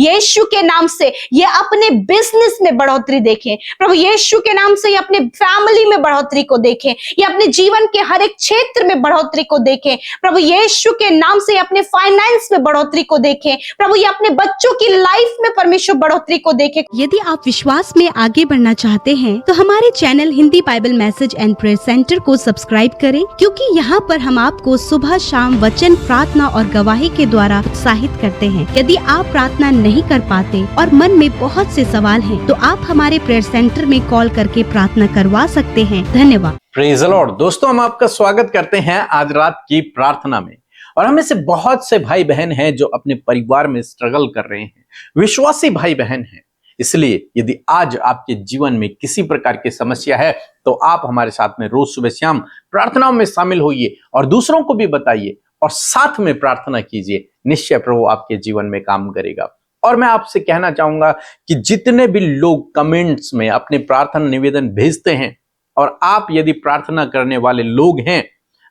यीशु के नाम से ये अपने बिजनेस में बढ़ोतरी देखें प्रभु, यीशु के नाम से ये अपने फैमिली में बढ़ोतरी को देखें, ये अपने जीवन के हर एक क्षेत्र में बढ़ोतरी को देखें प्रभु, यीशु के नाम से अपने फाइनेंस में बढ़ोतरी को देखें प्रभु, ये अपने बच्चों की लाइफ में परमेश्वर बढ़ोतरी को देखे। यदि आप विश्वास में आगे बढ़ना चाहते हैं तो हमारे channel Hindi Bible message and prayer centre को सब्सक्राइब करें, क्योंकि यहाँ पर हम आपको सुबह शाम वचन, प्रार्थना और गवाही के द्वारा उत्साहित करते हैं। यदि आप प्रार्थना नहीं कर पाते और मन में बहुत से सवाल हैं, तो आप हमारे प्रेयर सेंटर में कॉल करके प्रार्थना करवा सकते हैं। धन्यवाद। Praise the Lord. दोस्तों, हम आपका स्वागत करते हैं आज रात की प्रार्थना में। और हमें से बहुत से भाई बहन हैं जो अपने परिवार में स्ट्रगल कर रहे हैं, विश्वासी भाई बहन हैं। इसलिए यदि आज आपके जीवन में किसी प्रकार की समस्या है तो आप हमारे साथ में रोज सुबह शाम प्रार्थनाओं में शामिल होइए और दूसरों को भी बताइए और साथ में प्रार्थना कीजिए। निश्चय प्रभु आपके जीवन में काम करेगा। और मैं आपसे कहना चाहूंगा कि जितने भी लोग कमेंट्स में अपने प्रार्थना निवेदन भेजते हैं और आप यदि प्रार्थना करने वाले लोग हैं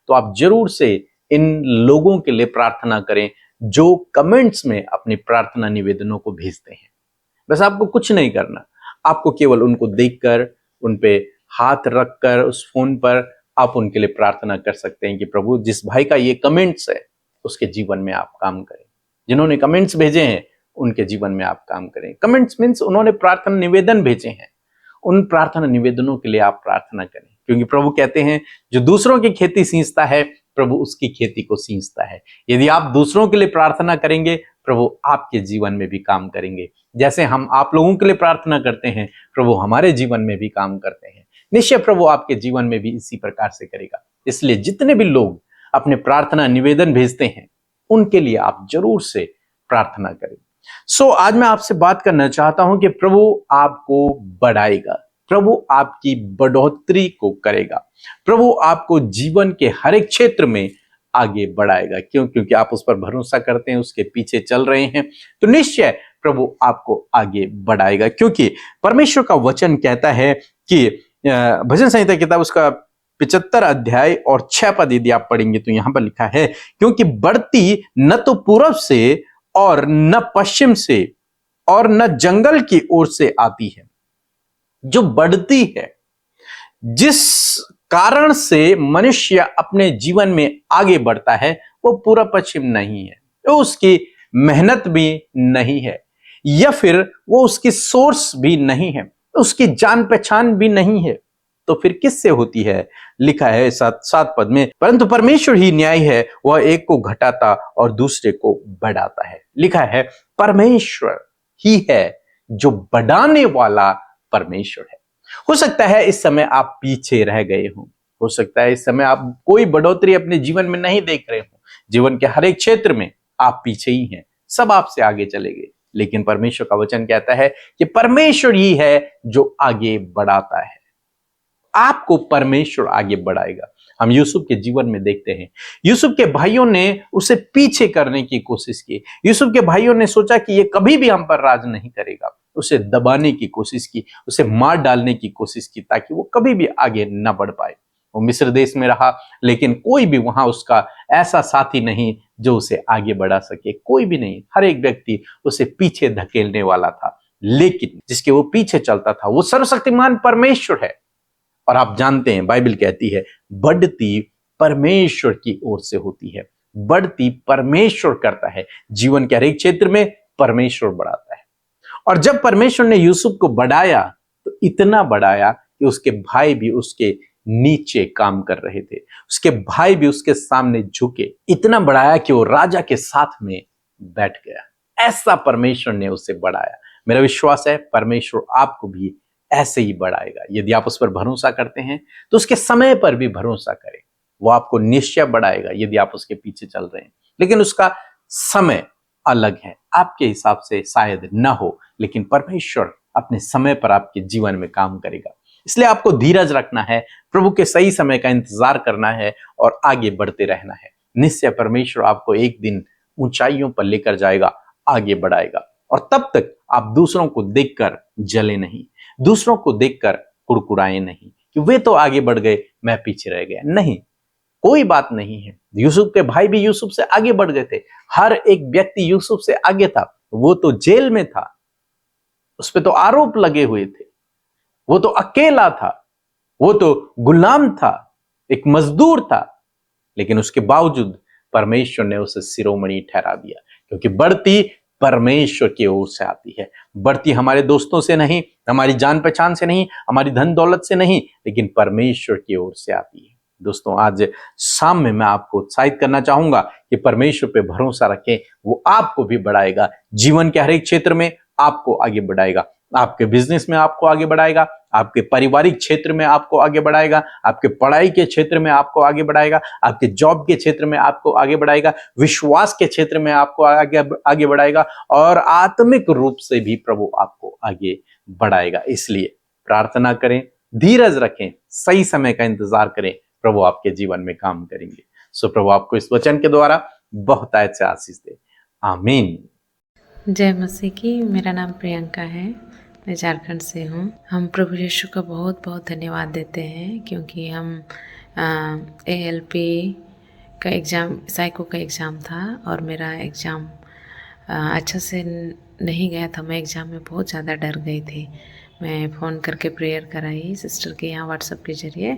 तो आप जरूर से इन लोगों के लिए प्रार्थना करें जो कमेंट्स में अपनी प्रार्थना निवेदनों को भेजते हैं। बस आपको कुछ नहीं करना, आपको केवल उनको देखकर, उन पे हाथ रखकर उस फोन पर आप उनके लिए प्रार्थना कर सकते हैं कि प्रभु जिस भाई का ये कमेंट्स है उसके जीवन में आप काम करें। जिन्होंने कमेंट्स भेजे हैं उनके जीवन में आप काम करें। कमेंट्स मीन्स उन्होंने प्रार्थना निवेदन भेजे हैं, उन प्रार्थना निवेदनों के लिए आप प्रार्थना करें, क्योंकि प्रभु कहते हैं जो दूसरों की खेती सींचता है प्रभु उसकी खेती को सींचता है। यदि आप दूसरों के लिए प्रार्थना करेंगे प्रभु आपके जीवन में भी काम करेंगे। जैसे हम आप लोगों के लिए प्रार्थना करते हैं प्रभु हमारे जीवन में भी काम करते हैं। निश्चय प्रभु आपके जीवन में भी इसी प्रकार से करेगा। इसलिए जितने भी लोग अपने प्रार्थना निवेदन भेजते हैं उनके लिए आप जरूर से प्रार्थना करें। आज मैं आपसे बात करना चाहता हूं कि प्रभु आपको बढ़ाएगा, प्रभु आपकी बढ़ोतरी को करेगा, प्रभु आपको जीवन के हर एक क्षेत्र में आगे बढ़ाएगा। क्यों? क्योंकि आप उस पर भरोसा करते हैं, उसके पीछे चल रहे हैं, तो निश्चय प्रभु आपको आगे बढ़ाएगा। क्योंकि परमेश्वर का वचन कहता है कि भजन संहिता किताब उसका 75 अध्याय और 6 पद यदि आप पढ़ेंगे तो यहां पर लिखा है, क्योंकि बढ़ती न तो पूरब से और न पश्चिम से और न जंगल की ओर से आती है। जो बढ़ती है, जिस कारण से मनुष्य अपने जीवन में आगे बढ़ता है, वो पूरा पश्चिम नहीं है, वो उसकी मेहनत भी नहीं है, या फिर वो उसकी सोर्स भी नहीं है, उसकी जान पहचान भी नहीं है, तो फिर किससे होती है? लिखा है 7 पद में, परंतु परमेश्वर ही न्याय है, वह एक को घटाता और दूसरे को बढ़ाता है। लिखा है परमेश्वर ही है जो बढ़ाने वाला परमेश्वर है। हो सकता है इस समय आप पीछे रह गए हो सकता है इस समय आप कोई बढ़ोतरी अपने जीवन में नहीं देख रहे हो, जीवन के हर एक क्षेत्र में आप पीछे ही हैं, सब आपसे आगे चले गए। लेकिन परमेश्वर का वचन कहता है कि परमेश्वर ही है जो आगे बढ़ाता है। आपको परमेश्वर आगे बढ़ाएगा। हम यूसुफ के जीवन में देखते हैं, यूसुफ के भाइयों ने उसे पीछे करने की कोशिश की। यूसुफ के भाइयों ने सोचा कि ये कभी भी हम पर राज नहीं करेगा, उसे दबाने की कोशिश की, उसे मार डालने की कोशिश की, ताकि वो कभी भी आगे न बढ़ पाए। वो मिस्र देश में रहा, लेकिन कोई भी वहां उसका ऐसा साथी नहीं जो उसे आगे बढ़ा सके, कोई भी नहीं। हर एक व्यक्ति उसे पीछे धकेलने वाला था, लेकिन जिसके वो पीछे चलता था वो सर्वशक्तिमान परमेश्वर है। और आप जानते हैं बाइबल कहती है बढ़ती परमेश्वर की ओर से होती है, बढ़ती परमेश्वर करता है। जीवन के हर एक क्षेत्र में परमेश्वर बढ़ाता है। और जब परमेश्वर ने यूसुफ को बढ़ाया तो इतना बढ़ाया कि उसके भाई भी उसके नीचे काम कर रहे थे, उसके भाई भी उसके सामने झुके। इतना बढ़ाया कि वो राजा के साथ में बैठ गया। ऐसा परमेश्वर ने उसे बढ़ाया। मेरा विश्वास है परमेश्वर आपको भी ऐसे ही बढ़ाएगा। यदि आप उस पर भरोसा करते हैं तो उसके समय पर भी भरोसा करें, वो आपको निश्चय बढ़ाएगा यदि आप उसके पीछे चल रहे हैं। लेकिन उसका समय अलग है, आपके हिसाब से शायद न हो, लेकिन परमेश्वर अपने समय पर आपके जीवन में काम करेगा। इसलिए आपको धीरज रखना है, प्रभु के सही समय का इंतजार करना है और आगे बढ़ते रहना है। निश्चय परमेश्वर आपको एक दिन ऊंचाइयों पर लेकर जाएगा, आगे बढ़ाएगा। और तब तक आप दूसरों को देखकर जले नहीं, दूसरों को देखकर कुड़कुड़ाए नहीं कि वे तो आगे बढ़ गए, मैं पीछे रह गया। नहीं, कोई बात नहीं है। यूसुफ के भाई भी यूसुफ से आगे बढ़ गए थे, हर एक व्यक्ति यूसुफ से आगे था, वो तो जेल में था, उस पे तो आरोप लगे हुए थे, वो तो अकेला था, वो तो गुलाम था, एक मजदूर था, लेकिन उसके बावजूद परमेश्वर ने उसे शिरोमणि ठहरा दिया, क्योंकि बढ़ती परमेश्वर की ओर से आती है। बढ़ती हमारे दोस्तों से नहीं, हमारी जान पहचान से नहीं, हमारी धन दौलत से नहीं, लेकिन परमेश्वर की ओर से आती है। दोस्तों, आज शाम में मैं आपको उत्साहित करना चाहूंगा कि परमेश्वर पे भरोसा रखें, वो आपको भी बढ़ाएगा। जीवन के हर एक क्षेत्र में आपको आगे बढ़ाएगा। आपके बिजनेस में आपको आगे बढ़ाएगा, आपके पारिवारिक क्षेत्र में आपको आगे बढ़ाएगा, आपके पढ़ाई के क्षेत्र में आपको आगे बढ़ाएगा, आपके जॉब के क्षेत्र में आपको आगे बढ़ाएगा, विश्वास के क्षेत्र में आपको आगे बढ़ाएगा, और आत्मिक रूप से भी प्रभु आपको आगे बढ़ाएगा। इसलिए प्रार्थना करें, धीरज रखें, सही समय का इंतजार करें, प्रभु आपके जीवन में काम करेंगे। सो प्रभु आपको इस वचन के द्वारा बहुत से आशीष दे। आमीन। जय मसीह की। मेरा नाम प्रियंका है, मैं झारखंड से हूँ। हम प्रभु यीशु का बहुत बहुत धन्यवाद देते हैं, क्योंकि हम ALP का एग्ज़ाम, साइको का एग्ज़ाम था और मेरा एग्ज़ाम अच्छा से नहीं गया था। मैं एग्ज़ाम में बहुत ज़्यादा डर गई थी। मैं फ़ोन करके प्रेयर कराई सिस्टर के यहाँ व्हाट्सएप के ज़रिए,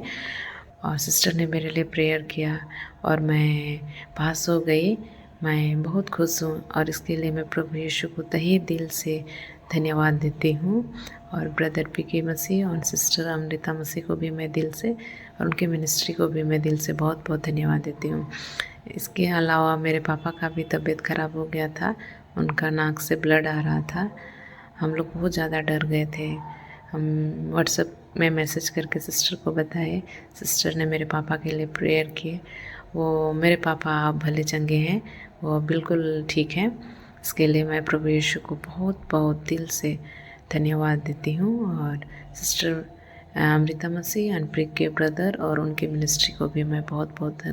और सिस्टर ने मेरे लिए प्रेयर किया और मैं पास हो गई। मैं बहुत खुश हूँ और इसके लिए मैं प्रभु यीशु को तहे दिल से धन्यवाद देती हूँ, और ब्रदर PK मसीह और सिस्टर अमृता मसीह को भी मैं दिल से, और उनके मिनिस्ट्री को भी मैं दिल से बहुत बहुत धन्यवाद देती हूँ। इसके अलावा मेरे पापा का भी तबीयत ख़राब हो गया था, उनका नाक से ब्लड आ रहा था। हम लोग बहुत ज़्यादा डर गए थे। हम व्हाट्सएप में मैसेज करके सिस्टर को बताए, सिस्टर ने मेरे पापा के लिए प्रेयर किए। वो मेरे पापा अब भले चंगे हैं, वो बिल्कुल ठीक हैं। इसके लिए मैं प्रभु यीशु को बहुत बहुत दिल से धन्यवाद देती हूँ, और सिस्टर अमृता मसीह अनप्रिक के ब्रदर और उनके मिनिस्ट्री को भी मैं बहुत बहुत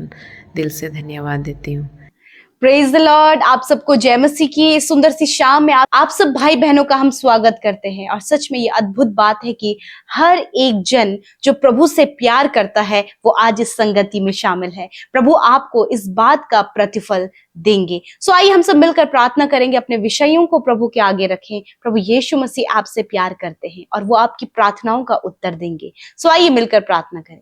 दिल से धन्यवाद देती हूँ। Praise the Lord. आप सबको जय मसीह की इस सुंदर सी शाम में आप सब भाई बहनों का हम स्वागत करते हैं। और सच में ये अद्भुत बात है कि हर एक जन जो प्रभु से प्यार करता है वो आज इस संगति में शामिल है। प्रभु आपको इस बात का प्रतिफल देंगे। सो आइए हम सब मिलकर प्रार्थना करेंगे, अपने विषयों को प्रभु के आगे रखें। प्रभु यीशु मसीह आपसे प्यार करते हैं और वो आपकी प्रार्थनाओं का उत्तर देंगे। सो आइए मिलकर प्रार्थना करें।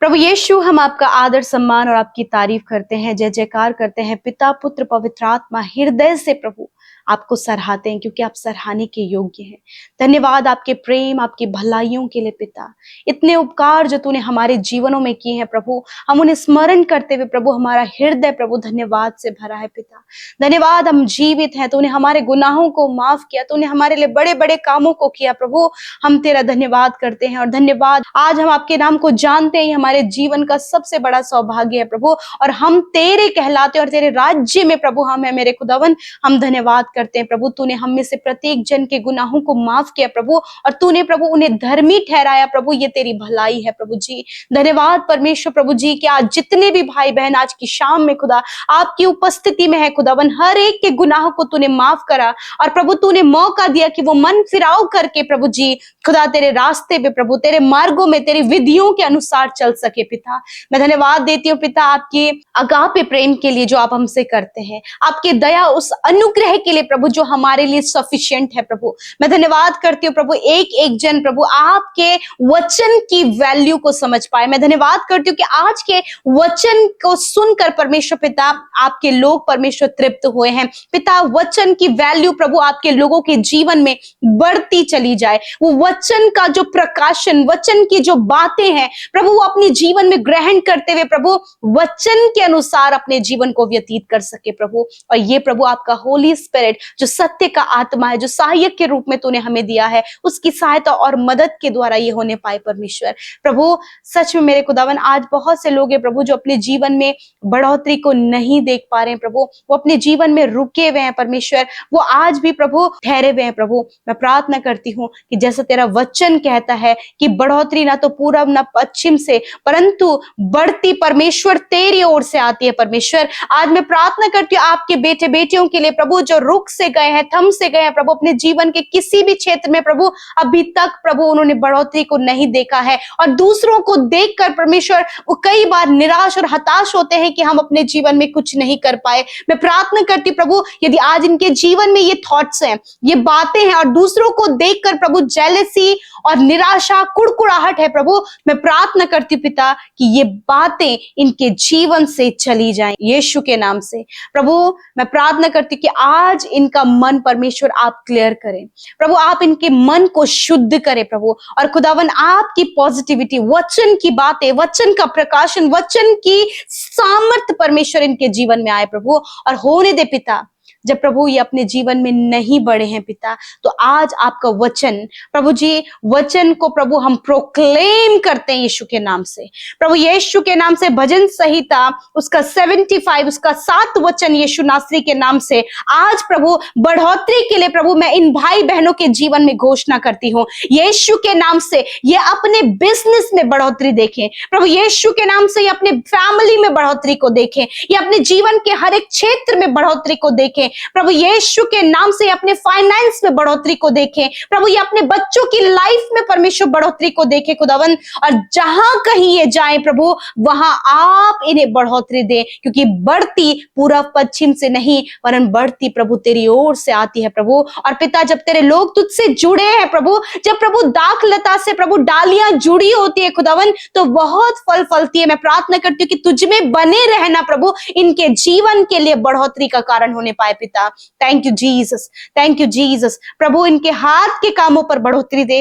प्रभु यीशु, हम आपका आदर सम्मान और आपकी तारीफ करते हैं, जय जयकार करते हैं। पिता, पुत्र, पवित्र आत्मा, हृदय से प्रभु आपको सराहते हैं, क्योंकि आप सराहने के योग्य हैं। धन्यवाद आपके प्रेम, आपकी भलाइयों के लिए पिता। इतने उपकार जो तूने हमारे जीवनों में किए हैं प्रभु, हम उन्हें स्मरण करते हुए प्रभु हमारा हृदय प्रभु धन्यवाद से भरा है पिता। धन्यवाद हम जीवित हैं, तूने हमारे गुनाहों को माफ किया, तूने हमारे लिए बड़े बड़े कामों को किया प्रभु। हम तेरा धन्यवाद करते हैं। और धन्यवाद, आज हम आपके नाम को जानते हैं, हमारे जीवन का सबसे बड़ा सौभाग्य है प्रभु, और हम तेरे कहलाते और तेरे राज्य में प्रभु हम है मेरे खुदावन। हम धन्यवाद करते हैं प्रभु, तूने हम में से प्रत्येक जन के गुनाहों को माफ किया प्रभु, और तूने प्रभु उन्हें धर्मी ठहराया प्रभु। ये तेरी भलाई है प्रभु जी। धन्यवाद परमेश्वर प्रभु जी कि आज जितने भी भाई बहन आज की शाम में खुदा आपकी उपस्थिति में है खुदावन, हर एक के गुनाहों को तूने माफ करा, और प्रभु तूने मौका दिया कि वो मन फिराव करके प्रभु जी खुदा तेरे रास्ते पे प्रभु, तेरे मार्गों में, तेरी विधियों के अनुसार चल सके पिता। मैं धन्यवाद देती हूँ पिता आपके अगापे प्रेम के लिए जो आप हमसे करते हैं, आपके दया उस अनुग्रह के लिए प्रभु जो हमारे लिए सफिशिएंट है प्रभु। मैं धन्यवाद करती हूँ प्रभु, एक एक जन प्रभु आपके वचन की वैल्यू को समझ पाए। मैं धन्यवाद करती हूँ कि आज के वचन को सुनकर परमेश्वर पिता आपके लोग परमेश्वर तृप्त हुए हैं पिता। वचन की वैल्यू प्रभु आपके लोगों के जीवन में बढ़ती चली जाए। वो वचन का जो प्रकाशन, वचन की जो बातें हैं प्रभु, वो अपने जीवन में ग्रहण करते हुए प्रभु वचन के अनुसार अपने जीवन को व्यतीत कर सके प्रभु। और ये प्रभु आपका होली स्पिरिट जो सत्य का आत्मा है, जो सहायक के रूप में तूने हमें दिया है, उसकी सहायता और मदद के द्वारा ये होने पाए परमेश्वर प्रभु। सच में मेरे खुदावन, आज बहुत से लोग हैं प्रभु जो अपने जीवन में बढ़ोतरी को नहीं देख पा रहे हैं प्रभु, वो अपने जीवन में रुके हुए हैं परमेश्वर, वो आज भी प्रभु ठहरे हुए हैं प्रभु। मैं प्रार्थना करती हूँ कि जैसा तेरा वचन कहता है कि बढ़ोतरी ना तो पूरब ना पश्चिम से, परंतु बढ़ती परमेश्वर तेरी ओर से आती है परमेश्वर। आज मैं प्रार्थना करती हूँ आपके बेटे बेटियों के लिए प्रभु जो रुक रुक से गए हैं, थम से गए हैं प्रभु, अपने जीवन के किसी भी क्षेत्र में प्रभु अभी तक प्रभु उन्होंने बढ़ोतरी को नहीं देखा है, और दूसरों को देखकर परमेश्वर वो कई बार निराश और हताश होते हैं कि हम अपने जीवन में कुछ नहीं कर पाए। मैं प्रार्थना करती प्रभु, यदि आज इनके जीवन में ये थॉट्स हैं, ये बातें हैं, और दूसरों को देखकर प्रभु जेलसी और निराशा, कुड़कुड़ाहट है प्रभु, मैं प्रार्थना करती पिता कि ये बातें इनके जीवन से चली जाएं यीशु के नाम से। प्रभु मैं प्रार्थना करती कि आज इनका मन परमेश्वर आप क्लियर करें प्रभु, आप इनके मन को शुद्ध करें प्रभु, और खुदावन आपकी पॉजिटिविटी, वचन की बातें, वचन का प्रकाशन, वचन की सामर्थ परमेश्वर इनके जीवन में आए प्रभु। और होने दे पिता, जब प्रभु ये अपने जीवन में नहीं बढ़े हैं पिता, तो आज आपका वचन प्रभु जी, वचन को प्रभु हम प्रोक्लेम करते हैं यीशु के नाम से प्रभु, यीशु के नाम से। भजन संहिता उसका 75 उसका 7 वचन यीशु नासरी के नाम से आज प्रभु बढ़ोतरी के लिए प्रभु मैं इन भाई बहनों के जीवन में घोषणा करती हूँ यीशु के नाम से। ये अपने बिजनेस में बढ़ोतरी देखें प्रभु, यीशु के नाम से ये अपने फैमिली में बढ़ोतरी को देखें, ये अपने जीवन के हर एक क्षेत्र में बढ़ोतरी को देखें प्रभु, यीशु के नाम से अपने फाइनेंस में बढ़ोतरी को देखें प्रभु, ये अपने बच्चों की लाइफ में परमेश्वर बढ़ोतरी को देखें खुदावन, और जहां कहीं ये जाए प्रभु वहां आप इन्हें बढ़ोतरी दे, क्योंकि बढ़ती पूर्व पश्चिम से नहीं वरन बढ़ती प्रभु तेरी ओर से आती है प्रभु। और पिता जब तेरे लोग तुझसे जुड़े हैं प्रभु, जब प्रभु दाखलता से प्रभु डालियां जुड़ी होती है खुदावन, तो बहुत फल फलती है। मैं प्रार्थना करती हूँ कि तुझ में बने रहना प्रभु इनके जीवन के लिए बढ़ोतरी का कारण होने पाए पिता। Thank you Jesus, thank you Jesus प्रभु, इनके हाथ के कामों पर बढ़ोतरी दे,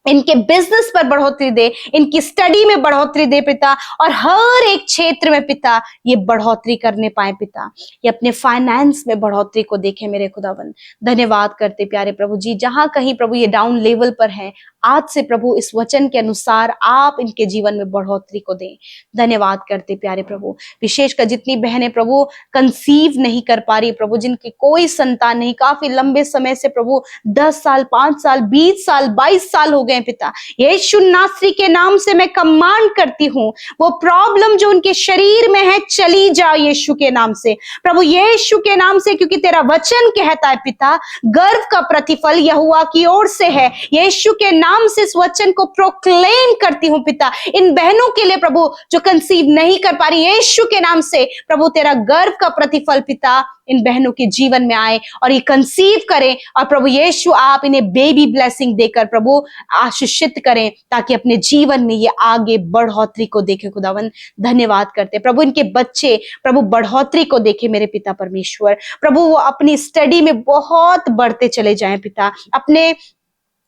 इनके बिजनेस पर बढ़ोतरी दे, इनकी स्टडी में बढ़ोतरी दे पिता, और हर एक क्षेत्र में पिता ये बढ़ोतरी करने पाए पिता, ये अपने फाइनेंस में बढ़ोतरी को देखे मेरे खुदावन। धन्यवाद करते प्यारे प्रभु जी, जहां कहीं प्रभु ये डाउन लेवल पर है, आज से प्रभु इस वचन के अनुसार आप इनके जीवन में बढ़ोतरी को दें। धन्यवाद करते प्यारे प्रभु, विशेषकर जितनी बहनें प्रभु कंसीव नहीं कर पा रही प्रभु, जिनकी कोई संतान नहीं, काफी लंबे समय से प्रभु 10 साल 5 साल 20 साल 22 साल हो गए पिता, यीशु नासरी के नाम से मैं कमांड करती हूँ वो प्रॉब्लम जो उनके शरीर में है चली जाओ यीशु के नाम से प्रभु, यीशु के नाम से, क्योंकि तेरा वचन कहता है पिता गर्व का प्रतिफल यहोवा की ओर से है। यीशु के नाम से इस वचन को प्रोक्लेम करती हूँ पिता, इन बहनों के लिए प्रभु जो कंसीव नहीं कर पा रही, यीशु के नाम से प्रभु तेरा गर्व का प्रतिफल पिता इन बहनों के जीवन में आए और ये कंसीव करें, और प्रभु यीशु आप इन्हें बेबी ब्लेसिंग देकर प्रभु आशीषित करें, ताकि अपने जीवन में ये आगे बढ़ोतरी को देखे खुदावन। धन्यवाद करते प्रभु, इनके बच्चे प्रभु बढ़ोतरी को देखे मेरे पिता परमेश्वर प्रभु, वो अपनी स्टडी में बहुत बढ़ते चले जाएं पिता, अपने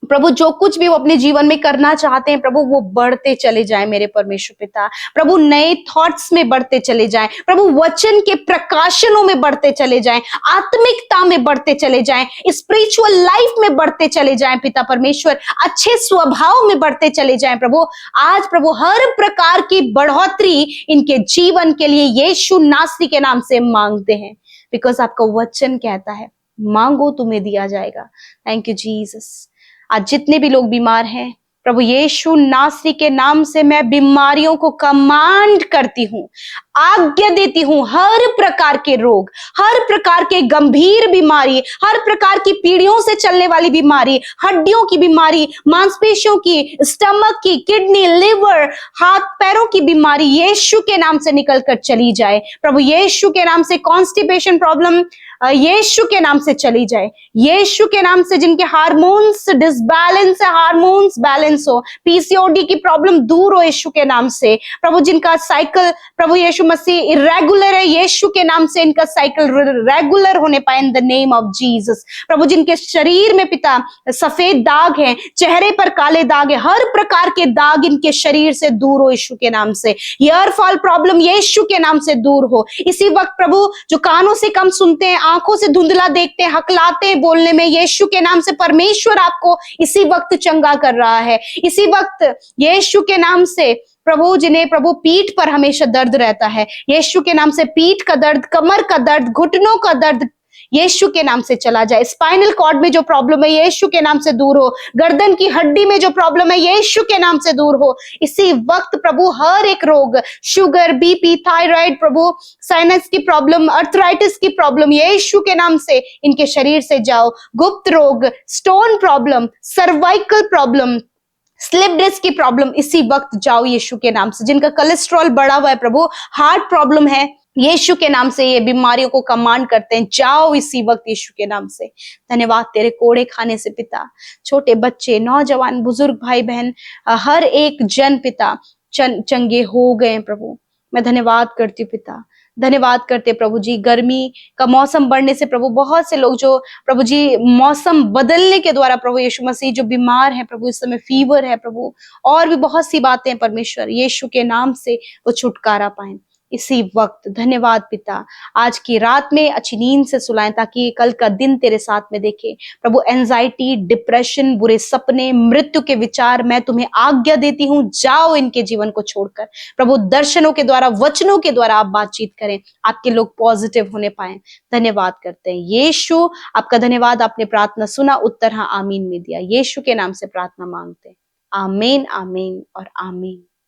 प्रभु जो कुछ भी वो अपने जीवन में करना चाहते हैं प्रभु वो बढ़ते चले जाएं मेरे परमेश्वर पिता प्रभु, नए थॉट्स में बढ़ते चले जाएं प्रभु, वचन के प्रकाशनों में बढ़ते चले जाएं, आत्मिकता में बढ़ते चले जाएं, स्पिरिचुअल लाइफ में बढ़ते चले जाएं पिता परमेश्वर, अच्छे स्वभाव में बढ़ते चले जाएं प्रभु। आज प्रभु हर प्रकार की बढ़ोतरी इनके जीवन के लिए यीशु नासरी के नाम से मांगते हैं, बिकॉज आपका वचन कहता है मांगो तुम्हें दिया जाएगा। Thank you Jesus. आज जितने भी लोग बीमार हैं प्रभु यीशु नासरी के नाम से मैं बीमारियों को कमांड करती हूँ, आज्ञा देती हूँ, हर प्रकार के रोग, हर प्रकार के गंभीर बीमारी, हर प्रकार की पीढ़ियों से चलने वाली बीमारी, हड्डियों की बीमारी, मांसपेशियों की, स्टमक की, किडनी, लिवर, हाथ पैरों की बीमारी यीशु के नाम से निकलकर चली जाए प्रभु, यीशु के नाम से कॉन्स्टिपेशन प्रॉब्लम यीशु के नाम से चली जाए, यीशु के नाम से जिनके हार्मोन्स डिसबैलेंस है हार्मोन्स बैलेंस हो, पीसीओडी की प्रॉब्लम दूर हो यीशु के नाम से प्रभु, जिनका साइकिल प्रभु यीशु मसीह इरेगुलर है यीशु के नाम से इनका साइकिल रेगुलर होने पाए in the name of Jesus प्रभु, जिनके शरीर में पिता सफेद दाग है, चेहरे पर काले दाग है, हर प्रकार के दाग इनके शरीर से दूर हो यीशु के नाम से, हेयर फॉल प्रॉब्लम यीशु के नाम से दूर हो। इसी वक्त प्रभु जो कानों से कम सुनते हैं, आंखों से धुंधला देखते हैं, हकलाते हैं बोलने में, यीशु के नाम से परमेश्वर आपको इसी वक्त चंगा कर रहा है, इसी वक्त यीशु के नाम से प्रभु, जिन्हें प्रभु पीठ पर हमेशा दर्द रहता है, यीशु के नाम से पीठ का दर्द, कमर का दर्द, घुटनों का दर्द यीशु के नाम से चला जाए। स्पाइनल कॉर्ड में जो प्रॉब्लम है यीशु के नाम से दूर हो। गर्दन की हड्डी में जो प्रॉब्लम है यीशु के नाम से दूर हो। इसी वक्त प्रभु हर एक रोग, शुगर, बीपी, थायराइड, प्रभु साइनस की प्रॉब्लम, अर्थराइटिस की प्रॉब्लम, यीशु के नाम से इनके शरीर से जाओ। गुप्त रोग, stone problem, cervical problem, slip disc की प्रॉब्लम, इसी वक्त जाओ यीशु के नाम से। जिनका कोलेस्ट्रॉल बढ़ा हुआ है प्रभु, हार्ट प्रॉब्लम है, यीशु के नाम से ये बीमारियों को कमांड करते हैं, जाओ इसी वक्त यीशु के नाम से। धन्यवाद तेरे कोड़े खाने से पिता, छोटे बच्चे, नौजवान, बुजुर्ग, भाई बहन, हर एक जन पिता चंगे हो गए प्रभु। मैं धन्यवाद करती हूँ पिता, धन्यवाद करते प्रभु जी। गर्मी का मौसम बढ़ने से प्रभु बहुत से लोग जो प्रभु जी मौसम बदलने के द्वारा प्रभु यीशु मसीह जो बीमार है प्रभु, इस समय फीवर है प्रभु, और भी बहुत सी बातें हैं परमेश्वर, यीशु के नाम से वो छुटकारा पाए इसी वक्त। धन्यवाद पिता, आज की रात में अच्छी नींद से सुलाएं ताकि कल का दिन तेरे साथ में देखे प्रभु। एंजाइटी, डिप्रेशन, बुरे सपने, मृत्यु के विचार, मैं तुम्हें आज्ञा देती हूँ, जाओ इनके जीवन को छोड़कर प्रभु। दर्शनों के द्वारा, वचनों के द्वारा आप बातचीत करें, आपके लोग पॉजिटिव होने पाए। धन्यवाद करते हैं यीशु, आपका धन्यवाद, आपने प्रार्थना सुना, उत्तर हाँ आमीन में दिया। यीशु के नाम से प्रार्थना मांगते हैं, आमीन, आमीन और आमीन।